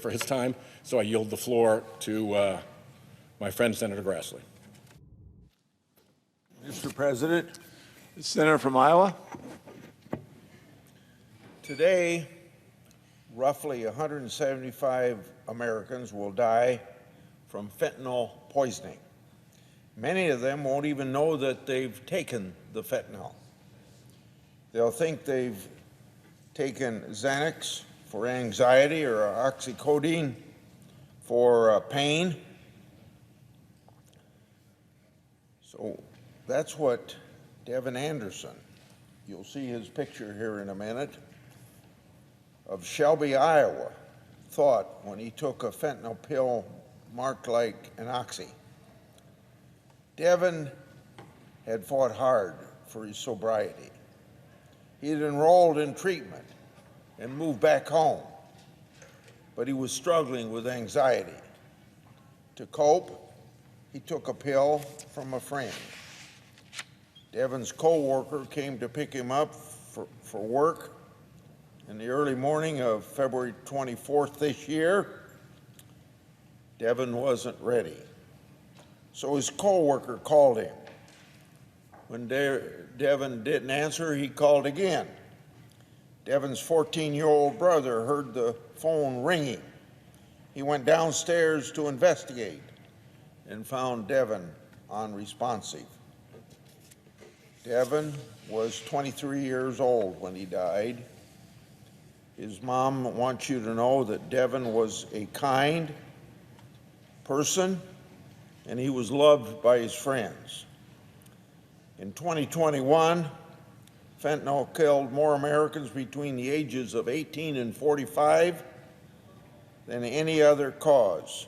for his time, so I yield the floor to my friend, Senator Grassley. Mr. President, the senator from Iowa. Today, roughly 175 Americans will die from fentanyl poisoning. Many of them won't even know that they've taken the fentanyl. They'll think they've taken Xanax for anxiety or oxycodone for pain. So that's what Devin Anderson, you'll see his picture here in a minute, of Shelby, Iowa, thought when he took a fentanyl pill marked like an oxy. Devin had fought hard for his sobriety. He had enrolled in treatment and moved back home, but he was struggling with anxiety. To cope, he took a pill from a friend. Devin's co-worker came to pick him up for work in the early morning of February 24th this year. Devin wasn't ready, so his co-worker called him. When Devin didn't answer, he called again. Devin's 14-year-old brother heard the phone ringing. He went downstairs to investigate and found Devin unresponsive. Devin was 23 years old when he died. His mom wants you to know that Devin was a kind person and he was loved by his friends. In 2021, fentanyl killed more Americans between the ages of 18 and 45 than any other cause.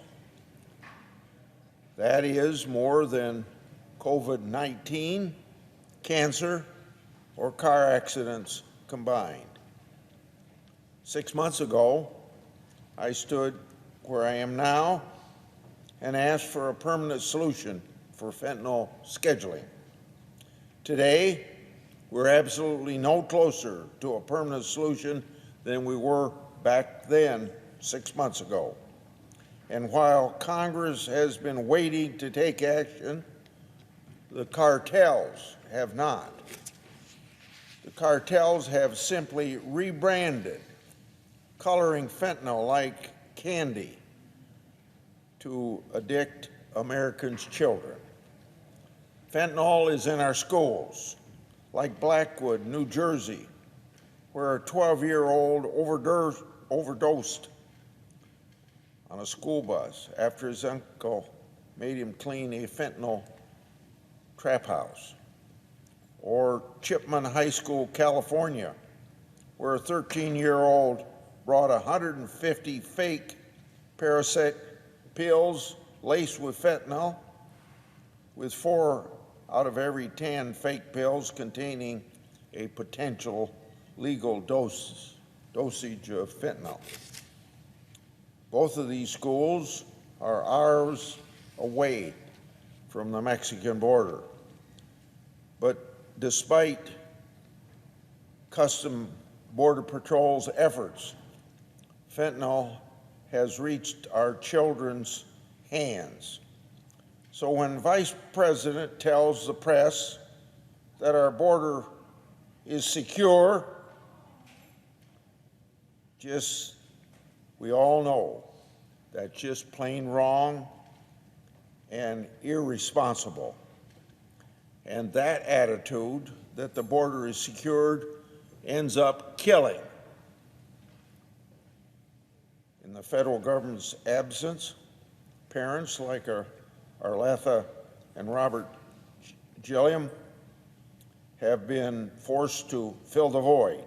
That is more than COVID-19, cancer, or car accidents combined. 6 months ago, I stood where I am now and asked for a permanent solution for fentanyl scheduling. Today, we're absolutely no closer to a permanent solution than we were back then 6 months ago. And while Congress has been waiting to take action, the cartels have not. The cartels have simply rebranded, coloring fentanyl like candy to addict Americans' children. Fentanyl is in our schools, like Blackwood, New Jersey, where a 12-year-old overdosed on a school bus after his uncle made him clean a fentanyl trap house. Or Chipman High School, California, where a 13-year-old brought 150 fake Paracet pills laced with fentanyl, with 4 out of every 10 fake pills containing a potential legal dosage of fentanyl. Both of these schools are hours away from the Mexican border. But despite Custom Border Patrol's efforts, fentanyl has reached our children's hands. So when Vice President tells the press that our border is secure, we all know that's just plain wrong and irresponsible. And that attitude that the border is secured ends up killing. In the federal government's absence, parents like Arletha and Robert Gilliam have been forced to fill the void.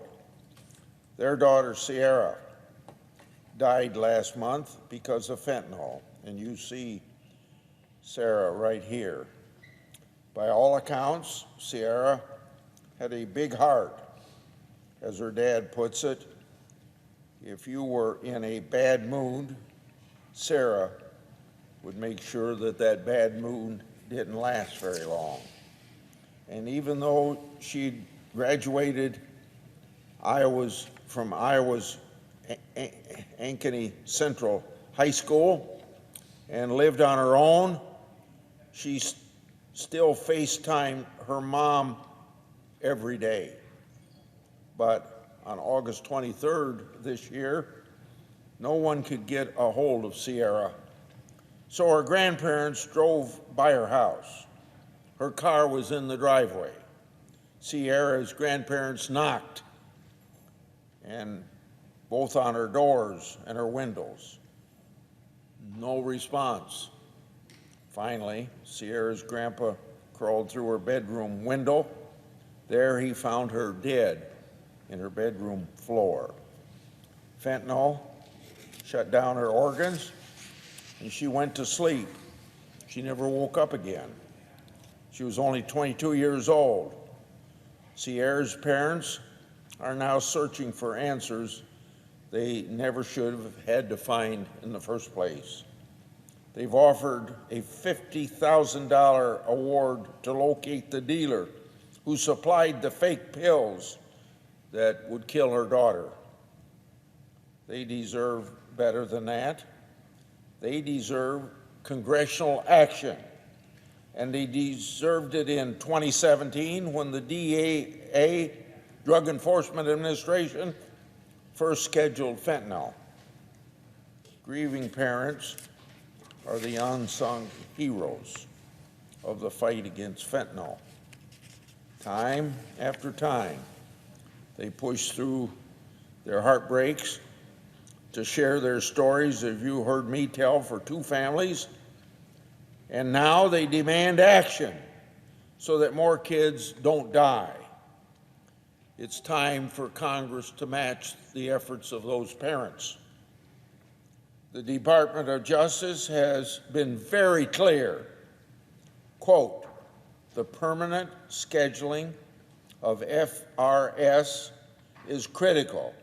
Their daughter, Sierra, died last month because of fentanyl, and you see Sarah right here. By all accounts, Sierra had a big heart. As her dad puts it, if you were in a bad mood, Sarah would make sure that that bad mood didn't last very long. And even though she'd graduated from Iowa's Ankeny Central High School and lived on her own. She still FaceTimed her mom every day. But on August 23rd this year, no one could get a hold of Sierra. So her grandparents drove by her house. Her car was in the driveway. Sierra's grandparents knocked, and both on her doors and her windows. No response. Finally, Sierra's grandpa crawled through her bedroom window. There he found her dead in her bedroom floor. Fentanyl shut down her organs, and she went to sleep. She never woke up again. She was only 22 years old. Sierra's parents are now searching for answers they never should have had to find in the first place. They've offered a $50,000 award to locate the dealer who supplied the fake pills that would kill her daughter. They deserve better than that. They deserve congressional action. And they deserved it in 2017 when the DEA, Drug Enforcement Administration, first scheduled fentanyl. Grieving parents are the unsung heroes of the fight against fentanyl. Time after time, they push through their heartbreaks to share their stories, as you heard me tell, for two families. And now they demand action so that more kids don't die. It's time for Congress to match the efforts of those parents. The Department of Justice has been very clear, quote, the permanent scheduling of FRS is critical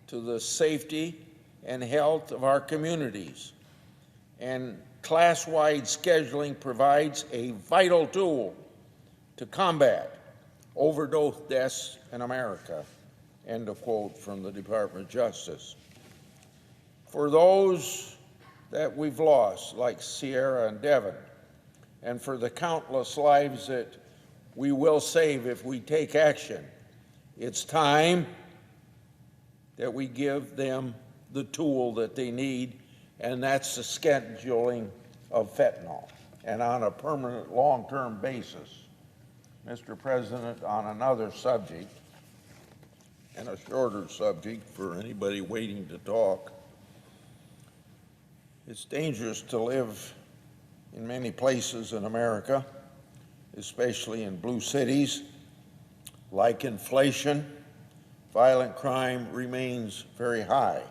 to the safety and health of our communities, and class-wide scheduling provides a vital tool to combat overdose deaths in America, end of quote from the Department of Justice. For those that we've lost, like Sierra and Devin, and for the countless lives that we will save if we take action, it's time that we give them the tool that they need, and that's the scheduling of fentanyl, and on a permanent long-term basis. Mr. President, on another subject, and a shorter subject for anybody waiting to talk, it's dangerous to live in many places in America, especially in blue cities. Like inflation, violent crime remains very high.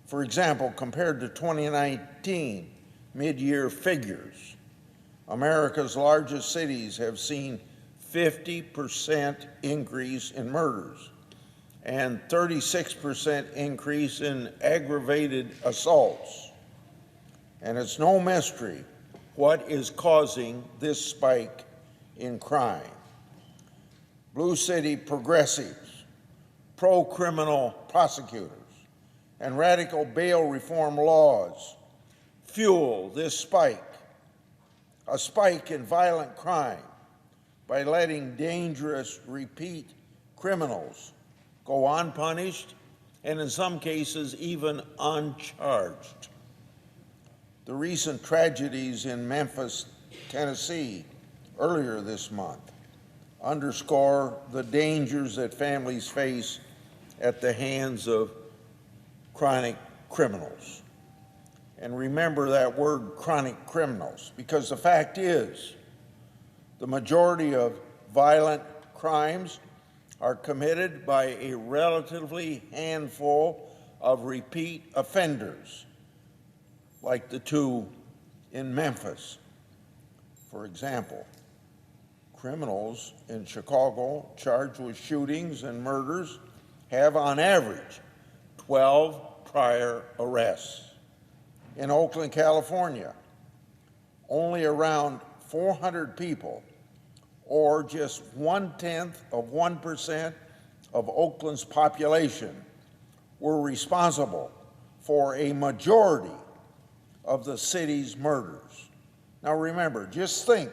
For example, compared to 2019 mid-year figures, America's largest cities have seen 50% increase in murders and 36% increase in aggravated assaults. And it's no mystery what is causing this spike in crime. Blue city progressives, pro-criminal prosecutors, and radical bail reform laws fuel this spike, a spike in violent crime, by letting dangerous repeat criminals go unpunished and in some cases even uncharged. The recent tragedies in Memphis, Tennessee, earlier this month underscore the dangers that families face at the hands of chronic criminals. And remember that word, chronic criminals, because the fact is, the majority of violent crimes are committed by a relatively handful of repeat offenders, like the two in Memphis. For example, criminals in Chicago charged with shootings and murders have on average 12 prior arrests. In Oakland, California, only around 400 people, or just 1/10 of 1% of Oakland's population, were responsible for a majority of the city's murders. Now remember, just think,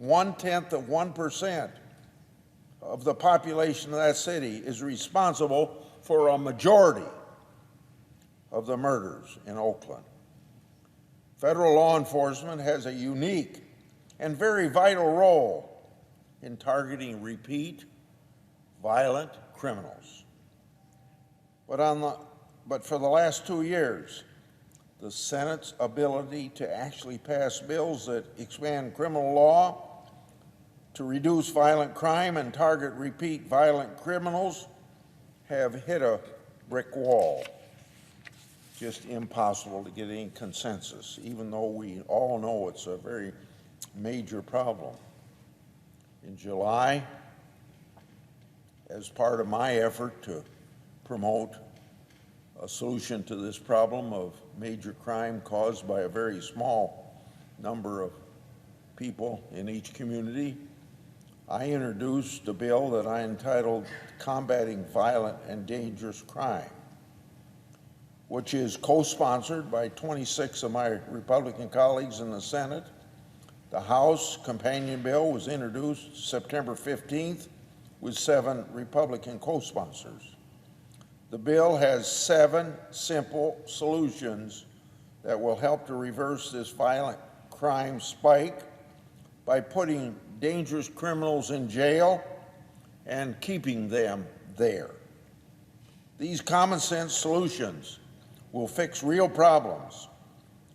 0.1% of the population of that city is responsible for a majority of the murders in Oakland. Federal law enforcement has a unique and very vital role in targeting repeat violent criminals. But for the last 2 years, the Senate's ability to actually pass bills that expand criminal law to reduce violent crime and target repeat violent criminals have hit a brick wall. Just impossible to get any consensus, even though we all know it's a very major problem. In July, as part of my effort to promote a solution to this problem of major crime caused by a very small number of people in each community, I introduced a bill that I entitled Combating Violent and Dangerous Crime, which is co-sponsored by 26 of my Republican colleagues in the Senate. The House companion bill was introduced September 15th with 7 Republican co-sponsors. The bill has 7 simple solutions that will help to reverse this violent crime spike by putting dangerous criminals in jail and keeping them there. These common sense solutions will fix real problems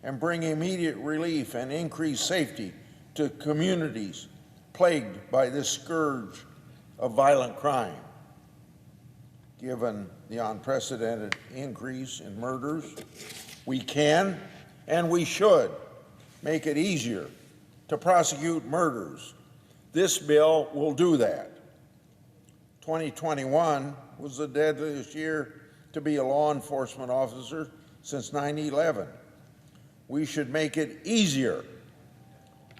and bring immediate relief and increased safety to communities plagued by this scourge of violent crime. Given the unprecedented increase in murders, we can and we should make it easier to prosecute murders. This bill will do that. 2021 was the deadliest year to be a law enforcement officer since 9/11. We should make it easier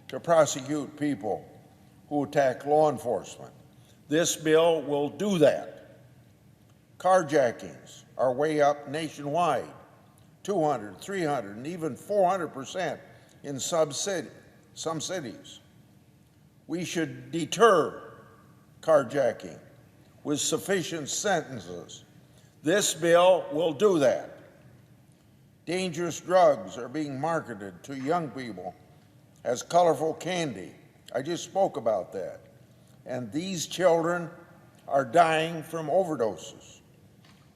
to prosecute people who attack law enforcement. This bill will do that. Carjackings are way up nationwide, 200, 300, and even 400% in some cities. We should deter carjacking with sufficient sentences. This bill will do that. Dangerous drugs are being marketed to young people as colorful candy. I just spoke about that. And these children are dying from overdoses.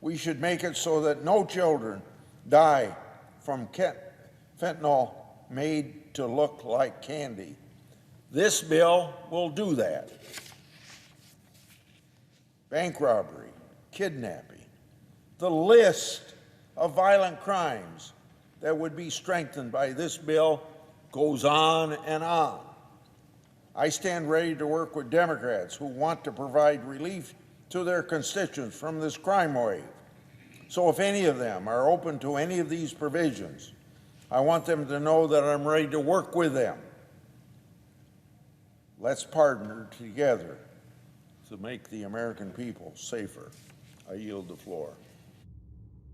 We should make it so that no children die from fentanyl made to look like candy. This bill will do that. Bank robbery, kidnapping, the list of violent crimes that would be strengthened by this bill goes on and on. I stand ready to work with Democrats who want to provide relief to their constituents from this crime wave. So if any of them are open to any of these provisions, I want them to know that I'm ready to work with them. Let's partner together to make the American people safer. I yield the floor.